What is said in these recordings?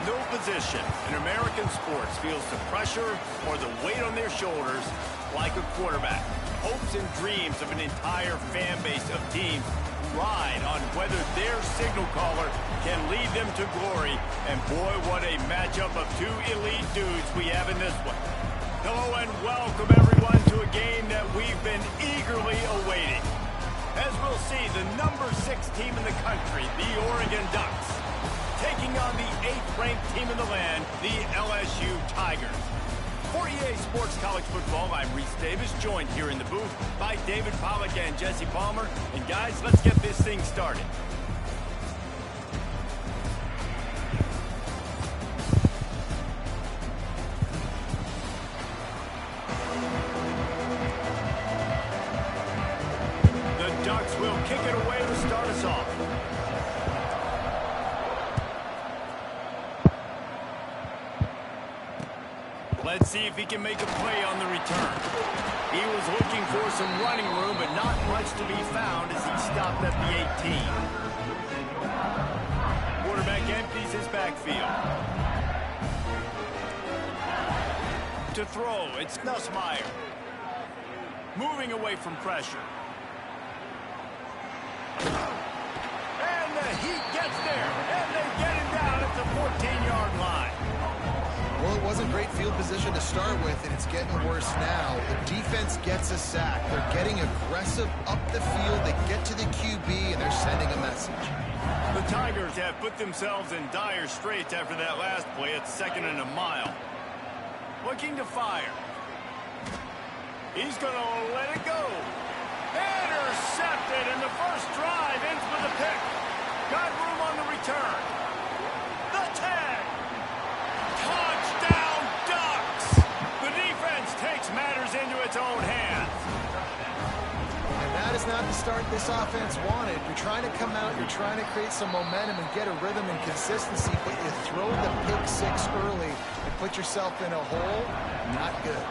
No position in American sports feels the pressure or the weight on their shoulders like a quarterback. Hopes and dreams of an entire fan base of teams ride on whether their signal caller can lead them to glory. And boy, what a matchup of two elite dudes we have in this one. Hello and welcome everyone to a game that we've been eagerly awaiting. As we'll see, the number 6 team in the country, the Oregon Ducks, taking on the 8th-ranked team in the land, the LSU Tigers. For EA Sports College Football, I'm Reese Davis, joined here in the booth by David Pollack and Jesse Palmer. And guys, let's get this thing started. The Ducks will kick it away to start us off. Let's see if he can make a play on the return. He was looking for some running room, but not much to be found as he stopped at the 18. Quarterback empties his backfield. To throw, it's Nussmeier. Moving away from pressure. And the Heat gets there, and they get him down at the 14-yard line. Well, it wasn't great field position to start with, and it's getting worse now. The defense gets a sack. They're getting aggressive up the field. They get to the QB, and they're sending a message. The Tigers have put themselves in dire straits after that last play at 2nd and a mile. Looking to fire. He's going to let it go. Intercepted, and the first drive ends with a pick. Got room on the return. The tag. Touchdown, Ducks! The defense takes matters into its own hands. And that is not the start this offense wanted. You're trying to come out, you're trying to create some momentum and get a rhythm and consistency, but you throw the pick 6 early and put yourself in a hole. Not good.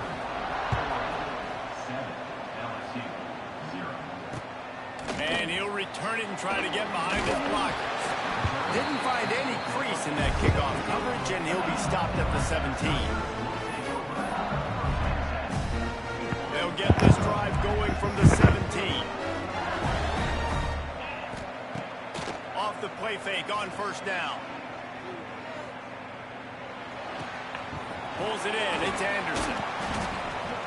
And he'll return it and try to get behind his blockers. Didn't find any crease in that kickoff coverage, and he'll be stopped at the 17. They'll get this drive going from the 17. Off the play fake on first down. Pulls it in. It's Anderson.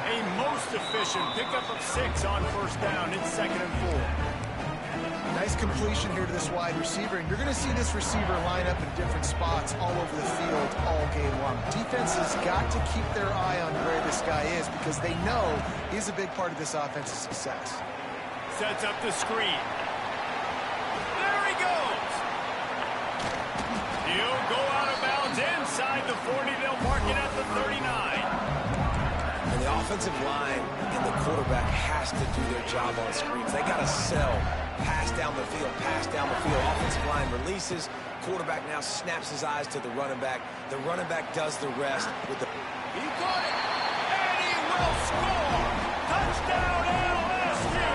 A most efficient pickup of 6 on first down. It's 2nd and 4. Nice completion here to this wide receiver, and you're going to see this receiver line up in different spots all over the field all game long. Defense has got to keep their eye on where this guy is because they know he's a big part of this offense's success. Sets up the screen. There he goes. He'll go out of bounds inside the 40. They'll mark it at the 39. And the offensive line and the quarterback has to do their job on screens. They got to sell. Pass down the field, pass down the field. Offensive line releases. Quarterback now snaps his eyes to the running back. The running back does the rest with the... He caught it, and he will score! Touchdown, LSU!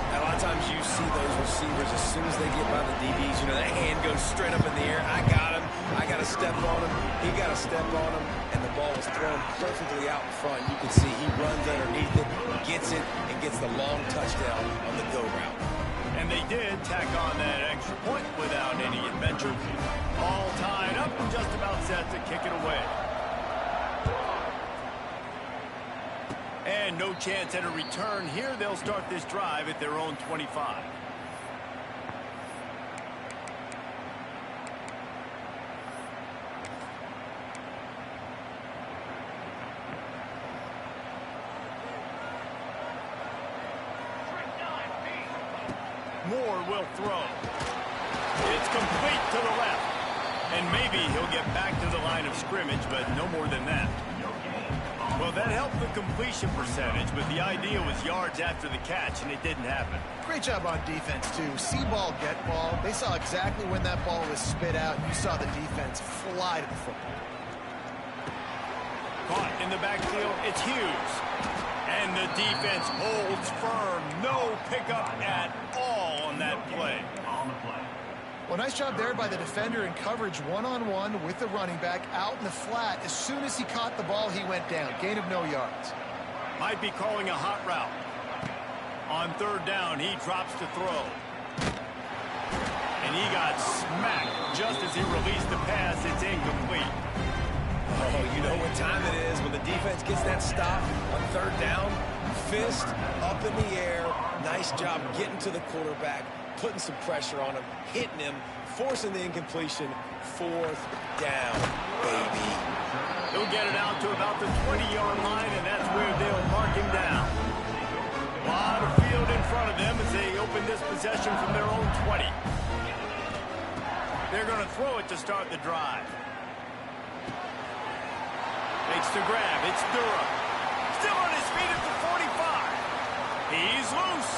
A lot of times you see those receivers, as soon as they get by the DBs, you know, that hand goes straight up in the air. I got him. I got to step on him. He got to step on him. And the ball was thrown perfectly out in front. You can see he runs underneath it, gets it, and gets the long touchdown on the go route. And they did tack on that extra point without any adventure. All tied up and just about set to kick it away. And no chance at a return here. They'll start this drive at their own 25. Moore will throw. It's complete to the left. And maybe he'll get back to the line of scrimmage, but no more than that. Well, that helped the completion percentage, but the idea was yards after the catch, and it didn't happen. Great job on defense, too. See ball, get ball. They saw exactly when that ball was spit out. You saw the defense fly to the football. Caught in the backfield, it's Hughes. And the defense holds firm. No pickup at all on that play. Well, nice job there by the defender in coverage one-on-one with the running back out in the flat. As soon as he caught the ball, he went down. Gain of no yards. Might be calling a hot route. On third down, he drops to throw. And he got smacked just as he released the pass. It's incomplete. Oh, you know what time it is when the defense gets that stop on third down. Fist up in the air. Nice job getting to the quarterback, putting some pressure on him, hitting him, forcing the incompletion. Fourth down, baby. He'll get it out to about the 20-yard line, and that's where they'll mark him down. A lot of field in front of them as they open this possession from their own 20. They're going to throw it to start the drive. Makes the grab. It's Durham. Still on his feet at the 45. He's loose.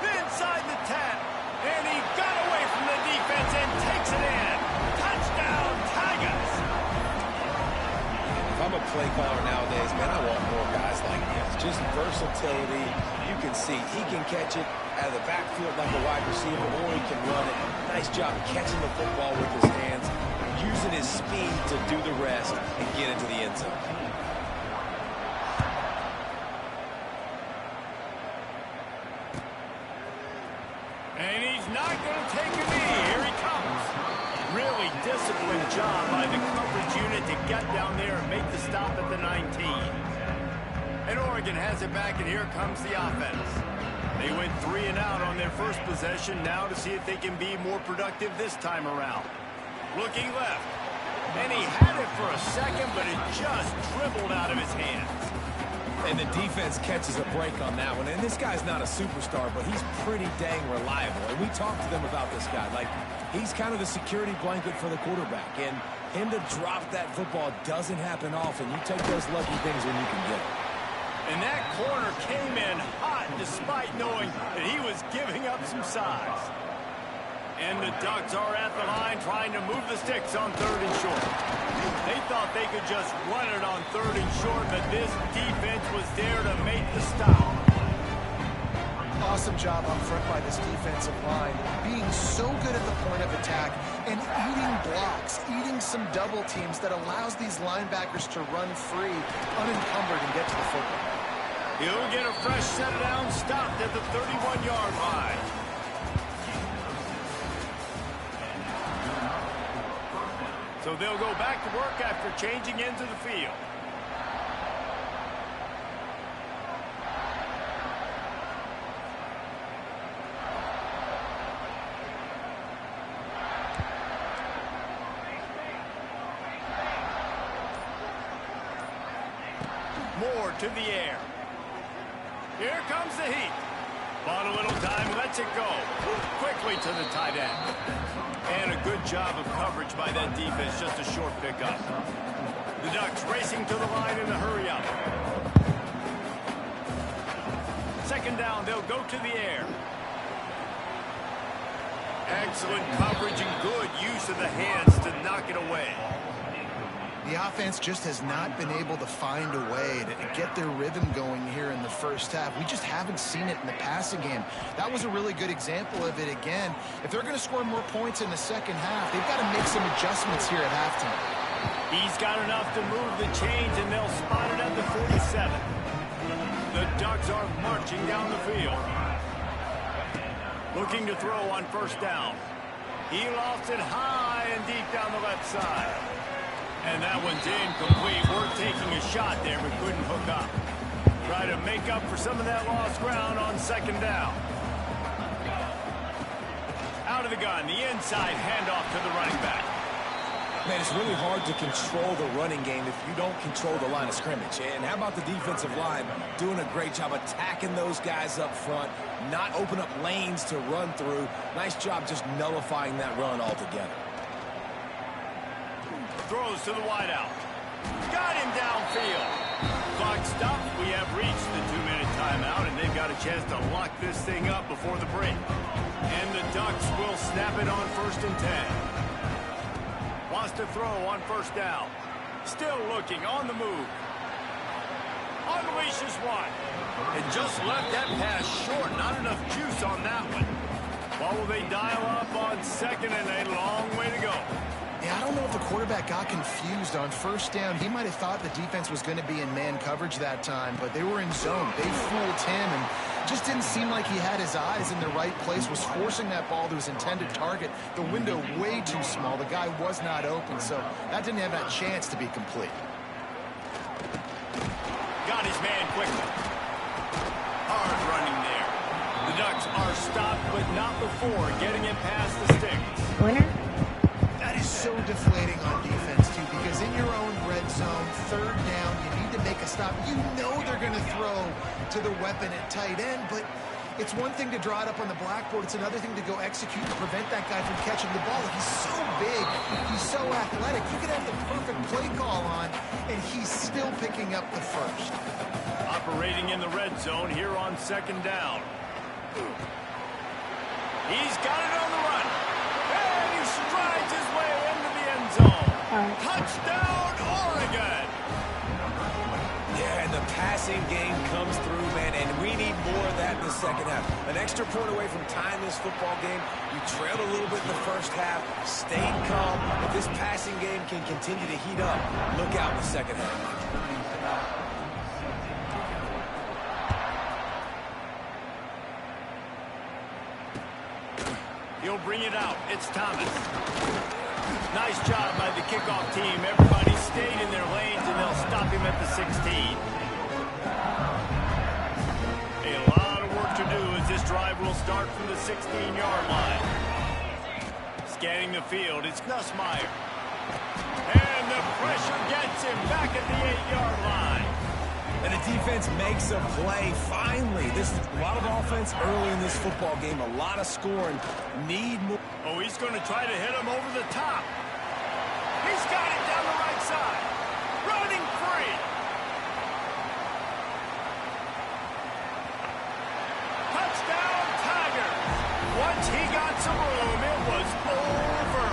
Inside the 10. And he got away from the defense and takes it in. Touchdown, Tigers. If I'm a play caller nowadays, man, I want more guys like this. Just versatility. You can see he can catch it out of the backfield like a wide receiver, or he can run it. Nice job catching the football with his hands, using his speed to do the rest and get into the end zone. And he's not going to take a knee. Here he comes. Really disciplined job by the coverage unit to get down there and make the stop at the 19. And Oregon has it back, and here comes the offense. They went 3 and out on their first possession, now to see if they can be more productive this time around. Looking left. And he had it for a second, but it just dribbled out of his hands. And the defense catches a break on that one. And this guy's not a superstar, but he's pretty dang reliable. And we talked to them about this guy. Like, he's kind of the security blanket for the quarterback. And him to drop that football doesn't happen often. You take those lucky things when you can get it. And that corner came in hot despite knowing that he was giving up some size. And the Ducks are at the line trying to move the sticks on third and short. They thought they could just run it on third and short, but this defense was there to make the stop. Awesome job up front by this defensive line, being so good at the point of attack and eating blocks, eating some double teams that allows these linebackers to run free, unencumbered, and get to the football. He'll get a fresh set down, stopped at the 31-yard line. So they'll go back to work after changing into the field. Moore to the air. Here comes the heat. Bought a little time, lets it go. Quickly to the tight end. And a good job of coverage by that defense, just a short pickup. The Ducks racing to the line in the hurry-up. Second down, they'll go to the air. Excellent coverage and good use of the hands to knock it away. The offense just has not been able to find a way to get their rhythm going here in the first half. We just haven't seen it in the passing game. That was a really good example of it again. If they're going to score more points in the second half, they've got to make some adjustments here at halftime. He's got enough to move the chains, and they'll spot it at the 47. The Ducks are marching down the field. Looking to throw on first down. He lofts it high and deep down the left side. And that one's incomplete. We're taking a shot there, but couldn't hook up. Try to make up for some of that lost ground on second down. Out of the gun, the inside handoff to the running back. Man, it's really hard to control the running game if you don't control the line of scrimmage. And how about the defensive line doing a great job attacking those guys up front, not open up lanes to run through. Nice job just nullifying that run altogether. Throws to the wideout. Got him downfield. Clock stops. We have reached the 2-minute timeout, and they've got a chance to lock this thing up before the break. And the Ducks will snap it on 1st and 10. Wants to throw on first down. Still looking on the move. Unleashes one. And just left that pass short. Not enough juice on that one. What will they dial up on second and a long way to go? Yeah, I don't know if the quarterback got confused on first down. He might have thought the defense was going to be in man coverage that time, but they were in zone. They fooled him and just didn't seem like he had his eyes in the right place, was forcing that ball to his intended target. The window way too small. The guy was not open, so that didn't have that chance to be complete. Got his man quickly. Hard running there. The Ducks are stopped, but not before getting it past the sticks. Winner? That is so deflating on defense, too, because in your own red zone, third down, you need to make a stop. You know they're going to throw to the weapon at tight end, but it's one thing to draw it up on the blackboard. It's another thing to go execute and prevent that guy from catching the ball. He's so big. He's so athletic. You could have the perfect play call on, and he's still picking up the first. Operating in the red zone here on second down. He's got it on the run. And he strides his way into the end zone. Touchdown, Oregon! Yeah, and the passing game comes through, man, and we need more of that in the second half. An extra point away from tying this football game. You trailed a little bit in the first half, stayed calm. If this passing game can continue to heat up, look out in the second half. He'll bring it out. It's Thomas. Nice job by the kickoff team. Everybody stayed in their lanes, and they'll stop him at the 16. A lot of work to do as this drive will start from the 16-yard line. Scanning the field, it's Nussmeier. And the pressure gets him back at the 8-yard line. And the defense makes a play. Finally, this is a lot of offense early in this football game. A lot of scoring. Need more. Oh, he's going to try to hit him over the top. He's got it down the right side. Running free. Touchdown, Tigers. Once he got some room, it was over.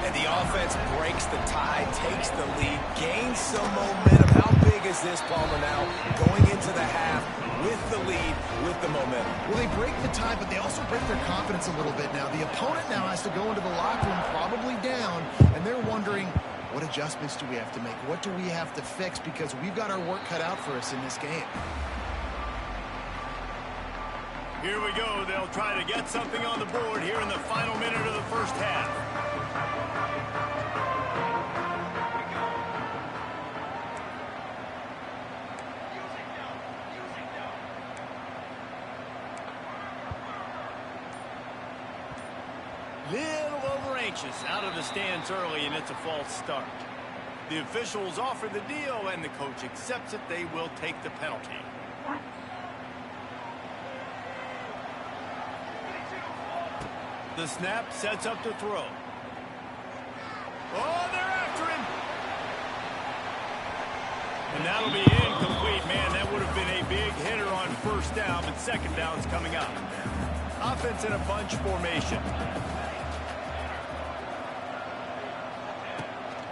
And the offense breaks the tie, takes the lead, gains some momentum. How big is this, Palmer, now going into the half with the lead, with the momentum? Well, they break the tie, but they also break their confidence a little bit now. The opponent now has to go into the locker room probably down, and they're wondering, what adjustments do we have to make? What do we have to fix? Because we've got our work cut out for us in this game. Here we go. They'll try to get something on the board here in the final minute of the first half. Little over-anxious out of the stands early, and it's a false start. The officials offer the deal, and the coach accepts it. They will take the penalty. The snap sets up the throw. Oh, they're after him. And that'll be incomplete. Man, that would have been a big hitter on first down, but second down's coming up. Offense in a bunch formation.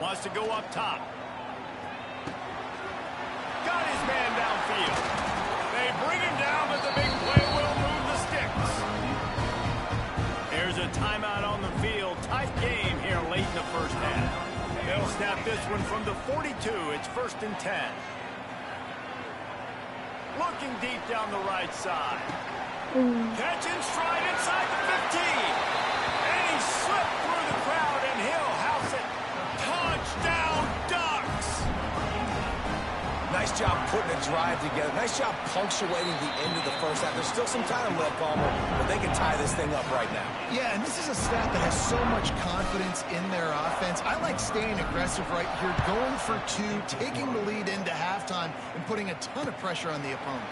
Wants to go up top. Got his man downfield. They bring him down, but the big play will move the sticks. There's a timeout on the field. Tight game here late in the first half. They'll snap this one from the 42. It's 1st and 10. Looking deep down the right side. Catch and stride inside the 15. And he slipped through the crowd, and he'll house it. Touchdown, Ducks! Nice job putting a drive together. Nice job punctuating the end of the first half. There's still some time left, Palmer, but they can tie this thing up right now. Yeah, and this is a staff that has so much confidence in their offense. I like staying aggressive right here, going for two, taking the lead into halftime, and putting a ton of pressure on the opponent.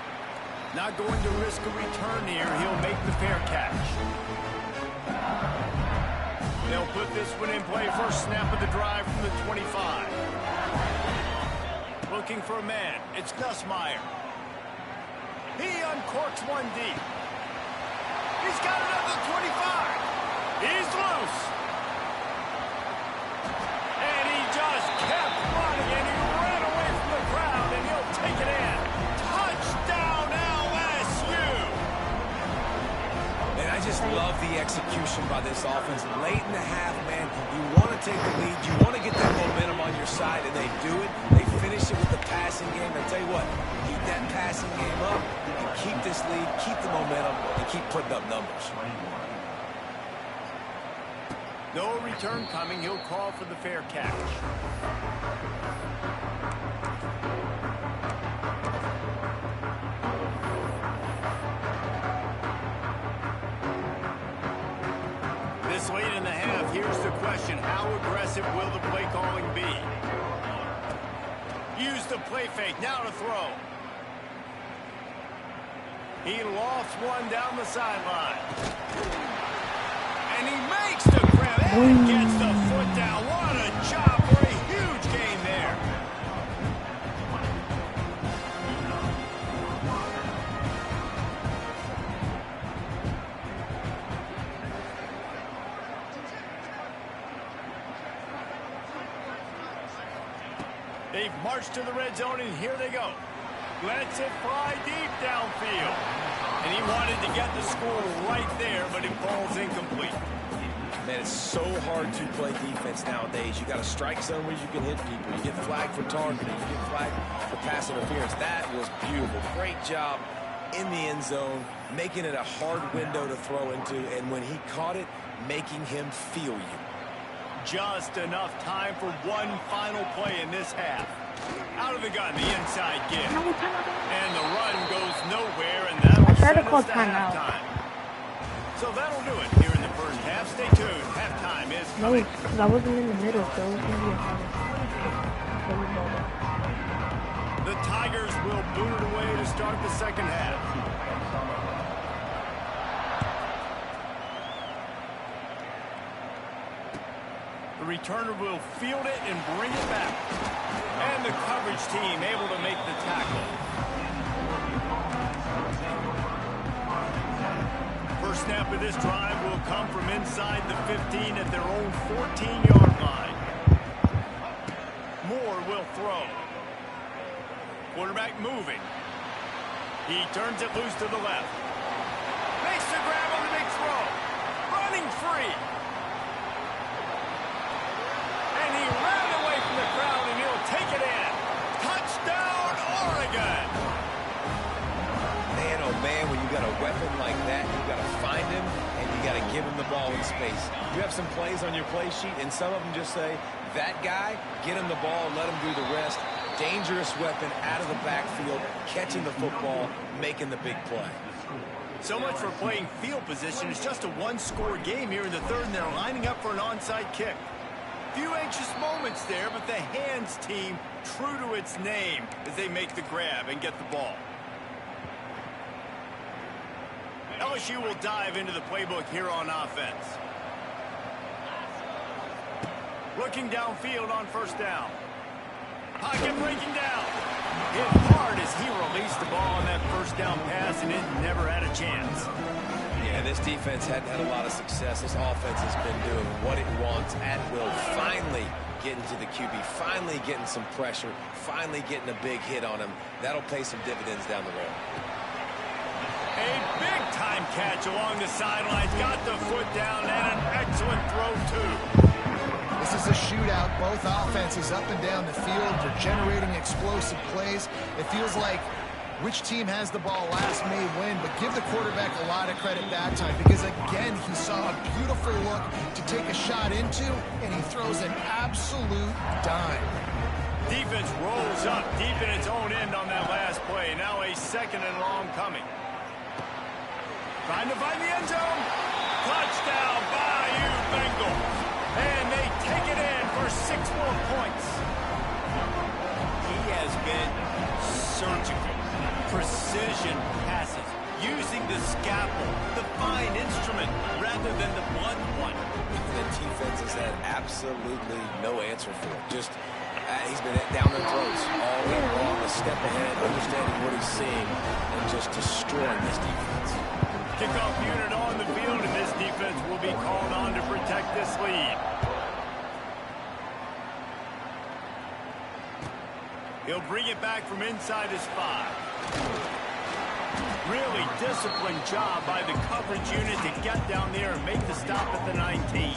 Not going to risk a return here. He'll make the fair catch. They'll put this one in play. First snap of the drive from the 25. Looking for a man. It's Nussmeier. He uncorks one deep. He's got it up to the 25. He's loose. And he just kept running, and he ran away from the crowd, and he'll take it in. Touchdown, LSU. And love the execution by this offense. Late in the half, man, you want to take the lead. You want to get that momentum on your side, and they do it. They finish it with the passing game. I tell you what, keep that passing game up and keep this lead, keep the momentum, and keep putting up numbers. No return coming. He'll call for the fair catch. This late in the half, here's the question. How aggressive will the play calling be? Use the play fake. Now to throw. He lofts one down the sideline. And he makes the grab and gets the foot down. What a job for a huge gain there. They've marched to the red zone, and here they go. Lets it fly deep downfield. And he wanted to get the score right there, but it falls incomplete. Man, it's so hard to play defense nowadays. You got to strike zone where you can hit people. You get flagged for targeting. You get flagged for pass interference. That was beautiful. Great job in the end zone, making it a hard window to throw into. And when he caught it, making him feel you. Just enough time for one final play in this half. Out of the gun, the inside give. And the run goes nowhere, and that'll set us to halftime. So that'll do it here in the first half. Stay tuned. Halftime is coming. No, because I wasn't in the middle, so it was going to be a The Tigers will boot it away to start the second half. The returner will field it and bring it back. And the coverage team able to make the tackle. First snap of this drive will come from inside the 15 at their own 14-yard line. Moore will throw. Quarterback moving. He turns it loose to the left. Makes the grab on the big throw. Running free. And he ran away from the crowd, and he'll take it in. Touchdown, Oregon. Man, oh man, when you got a weapon like that, you got to find him, and you got to give him the ball in space. You have some plays on your play sheet, and some of them just say, that guy, get him the ball, let him do the rest. Dangerous weapon out of the backfield, catching the football, making the big play. So much for playing field position. It's just a one-score game here in the third, and they're lining up for an onside kick. Few anxious moments there, but the hands team true to its name as they make the grab and get the ball. LSU will dive into the playbook here on offense. Looking downfield on first down. Pocket breaking down. Hit hard as he released the ball on that first down pass, and it never had a chance. Yeah, this defense hadn't had a lot of success. This offense has been doing what it wants at will. Finally getting to the QB, finally getting some pressure, finally getting a big hit on him. That'll pay some dividends down the road. A big-time catch along the sidelines. Got the foot down and an excellent throw, too. This is a shootout. Both offenses up and down the field. They're generating explosive plays. It feels like which team has the ball last may win, but give the quarterback a lot of credit that time because, again, he saw a beautiful look to take a shot into, and he throws an absolute dime. Defense rolls up deep in its own end on that last play. Now a second and long coming. Trying to find the end zone. Touchdown, Bayou Bengals. And they take it in for 6 more points. He has been surgical. Precision passes, using the scalpel, the fine instrument, rather than the blunt one. The defense has had absolutely no answer for it. Just, he's been down their throats all game long, a step ahead, understanding what he's seeing, and just destroying this defense. Kickoff unit on the field, and this defense will be called on to protect this lead. He'll bring it back from inside his 5. Really disciplined job by the coverage unit to get down there and make the stop at the 19.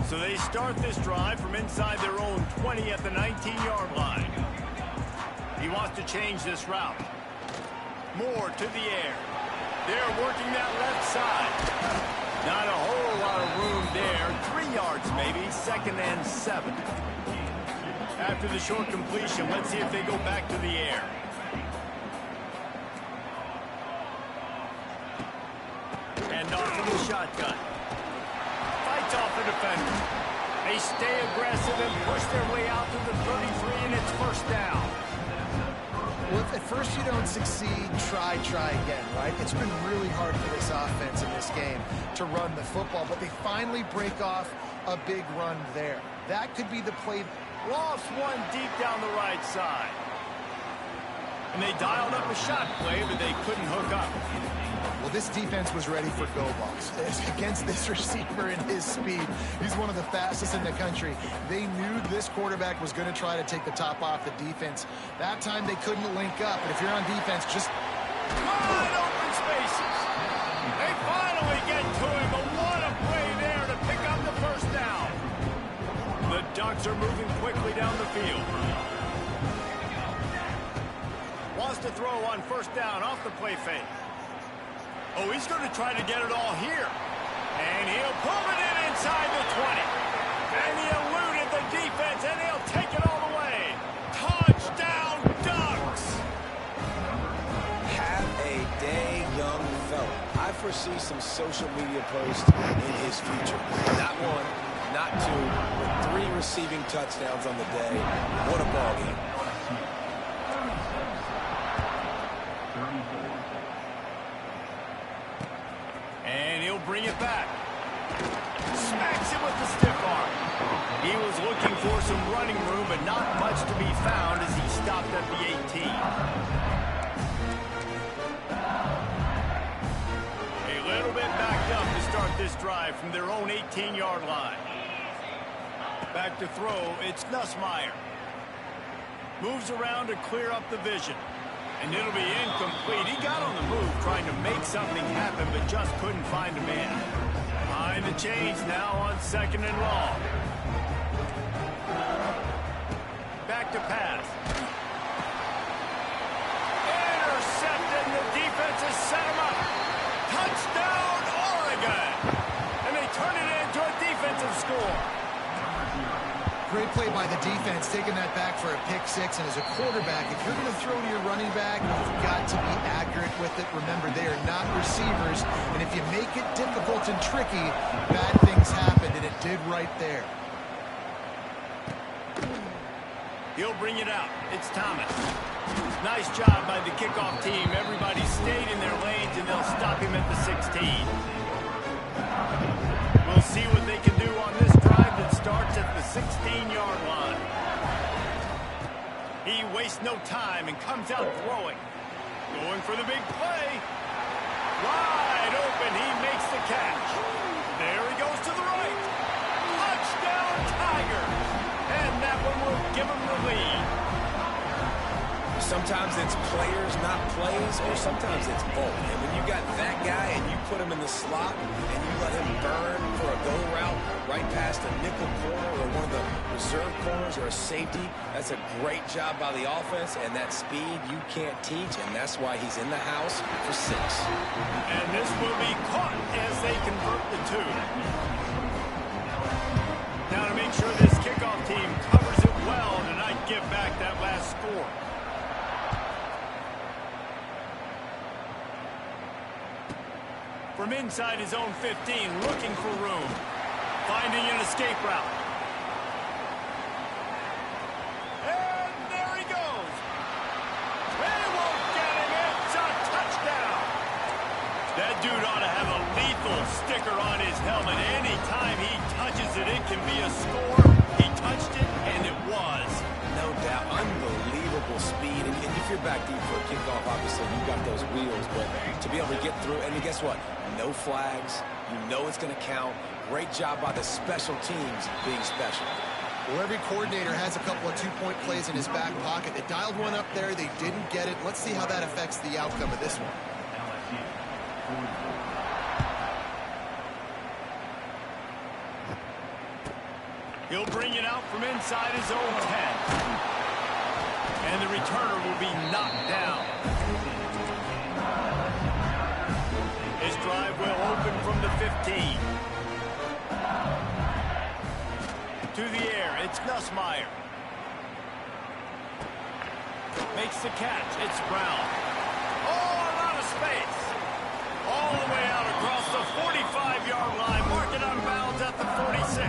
So they start this drive from inside their own 20 at the 19-yard line. He wants to change this route. More to the air. They're working that left side. Not a whole lot of room there. 3 yards maybe, 2nd and 7. After the short completion, let's see if they go back to the air. And off from the shotgun. Fights off the defender. They stay aggressive and push their way out to the 33, and it's 1st down. Well, if at first you don't succeed, try again, right? It's been really hard for this offense in this game to run the football, but they finally break off a big run there. That could be the play. Lost one deep down the right side. And they dialed up a shot play, but they couldn't hook up. Well, this defense was ready for go balls. Against this receiver and his speed, he's one of the fastest in the country. They knew this quarterback was going to try to take the top off the defense. That time they couldn't link up, but if you're on defense, just wide open spaces. They finally get to him, but what a play there to pick up the 1st down. The Ducks are moving quickly down the field. Wants to throw on 1st down off the play fake. Oh, he's going to try to get it all here. And he'll pull it in inside the 20. And he eluded the defense, and he'll take it all the way. Touchdown, Ducks! Have a day, young fella. I foresee some social media posts in his future. Not one, not two, but 3 receiving touchdowns on the day. What a ball game. And he'll bring it back. Smacks it with the stiff arm. He was looking for some running room, but not much to be found as he stopped at the 18. A little bit backed up to start this drive from their own 18-yard line. Back to throw, it's Nussmeier. Moves around to clear up the vision. And it'll be incomplete. He got on the move trying to make something happen, but just couldn't find a man. Behind the chains now on 2nd and long. Back to pass. Intercepted, and the defense has set him up. Touchdown, Oregon! And they turn it into a defensive score. great play by the defense, taking that back for a pick 6. And as a quarterback, if you're going to throw to your running back, you've got to be accurate with it. Remember, they are not receivers. And if you make it difficult and tricky, bad things happen, and it did right there. He'll bring it out. It's Thomas. Nice job by the kickoff team. Everybody stayed in their lanes, and they'll stop him at the 16. We'll see what they can do on this drive that starts at the 16-yard line. He wastes no time and comes out throwing. Going for the big play. Wide open. He makes the catch. There he goes to the right. Touchdown, Tigers. And that one will give him the lead. Sometimes it's players, not plays, or sometimes it's both. And when you got that guy and you put him in the slot and you let him burn for a go route right past a nickel corner or one of the reserve corners or a safety, that's a great job by the offense. And that speed you can't teach, and that's why he's in the house for 6. And this will be caught as they convert the 2. Now to make sure this kickoff team covers it well to not give back that last score. From inside his own 15, looking for room. Finding an escape route. And there he goes. They won't get him. It's a touchdown. That dude ought to have a lethal sticker on his helmet. Anytime he touches it, it can be a score. He touched it, and it was. No doubt. Unbelievable speed. And if you're back deep for a kickoff, obviously you've got those wheels. But to be able to get through, and guess what? No flags. You know it's going to count. Great job by the special teams being special. Well, every coordinator has a couple of two-point plays in his back pocket. They dialed one up there. They didn't get it. Let's see how that affects the outcome of this one. He'll bring it out from inside his own 10. And the returner will be knocked down. His drive will open from the 15. To the air, it's Nussmeier. Makes the catch, it's Brown. Oh, a lot of space. All the way out across the 45-yard line. Mark it on bounds at the 46.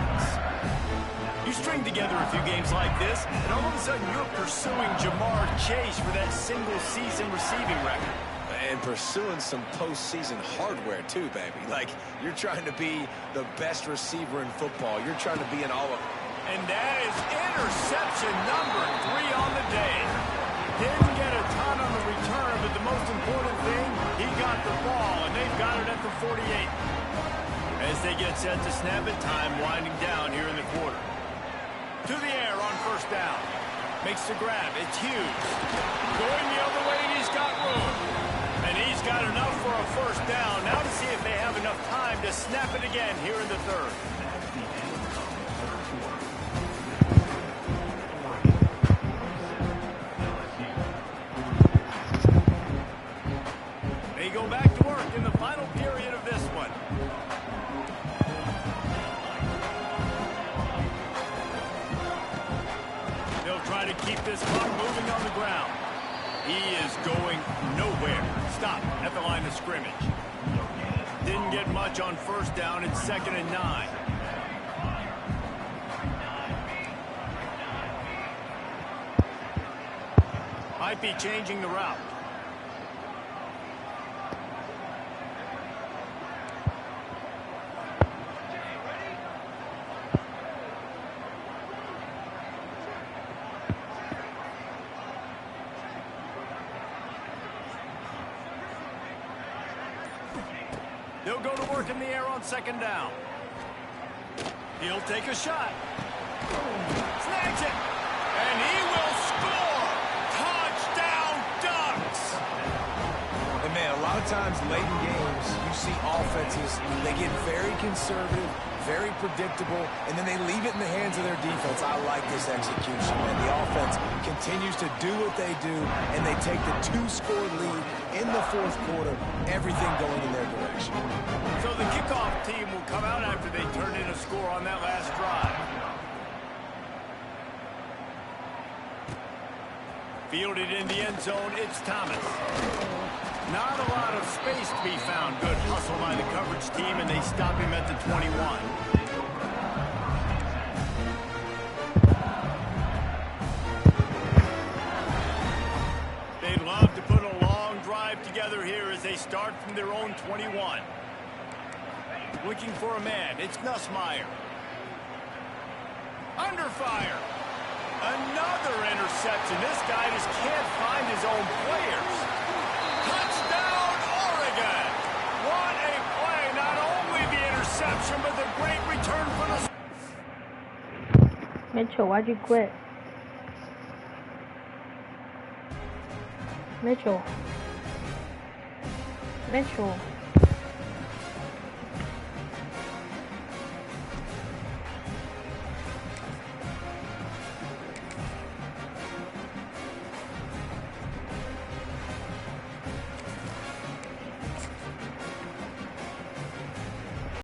You string together a few games like this, and all of a sudden you're pursuing Jamar Chase for that single-season receiving record. And pursuing some postseason hardware, too, baby. Like, you're trying to be the best receiver in football. You're trying to be an all-of... And that is interception number 3 on the day. Didn't get a ton on the return, but the most important thing, he got the ball, and they've got it at the 48. As they get set to snap it, time winding down here in the quarter. To the air on first down. Makes the grab. It's Hughes. Going the other way, and he's got room. And he's got enough for a first down. Now to see if they have enough time to snap it again here in the third. They go back to work in the final period of this one. They'll try to keep this clock moving on the ground. He is going nowhere. Stop at the line of scrimmage. Didn't get much on first down. It's 2nd and 9. Might be changing the route. They'll go to work in the air on 2nd down. He'll take a shot. Snags it. And he will score. Touchdown Ducks. And, man, a lot of times late in games, you see offenses, they get very conservative, very predictable, and then they leave it in the hands of their defense. I like this execution, man. The offense continues to do what they do, and they take the 2-score lead in the 4th quarter, everything going in their direction. So the kickoff team will come out after they turn in a score on that last drive. Fielded in the end zone, it's Thomas. Not a lot of space to be found. Good hustle by the coverage team, and they stop him at the 21. They'd love to put a long drive together here as they start from their own 21. Looking for a man. It's Nussmeier. Under fire. Another interception. This guy just can't find his own players. Touchdown, Oregon. What a play. Not only the interception, but the great return for the... Mitchell, why'd you quit? Mitchell.